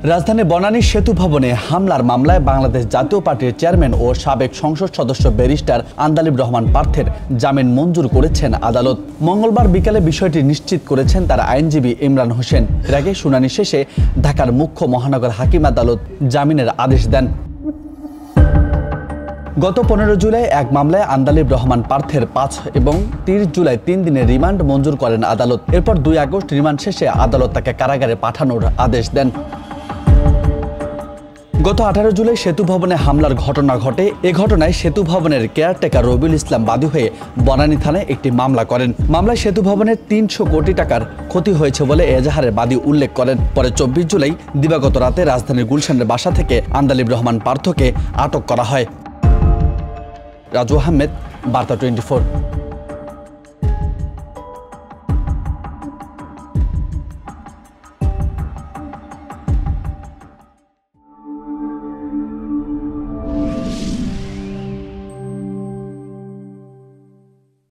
রাজধানী বনানী সেতু ভবনে হামলার মামলায় বাংলাদেশ জাতীয় পার্টির চেয়ারম্যান ও সাবেক সংসদ সদস্য ব্যারিস্টার আন্দালিব রহমান পার্থের জামিন মঞ্জুর করেছেন আদালত। মঙ্গলবার বিকালে বিষয়টি নিশ্চিত করেছেন তার আইনজীবী ইমরান হোসেন। এর আগে শুনানি শেষে ঢাকার মুখ্য মহানগর হাকিম আদালত জামিনের আদেশ দেন। গত 15 জুলাই এক মামলায় আন্দালিব রহমান পার্থের 5 এবং 30 জুলাই 3 দিনের রিমান্ড মঞ্জুর করেন আদালত। এরপর 2 আগস্ট রিমান্ড শেষে আদালত তাকে কারাগারে পাঠানোর আদেশ দেন। গত 18 জুলাই সেতু ভবনে হামলার ঘটনা ঘটে। এ ঘটনায় সেতু ভবনের কেয়ারটেকার রবিউল ইসলাম বাদী হয়ে বনানী থানায় একটি মামলা করেন। মামলায় সেতু ভবনের 300 কোটি টাকার ক্ষতি হয়েছে বলে এজাহারের বাদী উল্লেখ করেন। পরে 24 জুলাই দিবাগত রাতে রাজধানীর গুলশানের বাসা থেকে আন্দালিব রহমান পার্থকে আটক করা হয়। রাজু আহমেদ, বার্তা 24।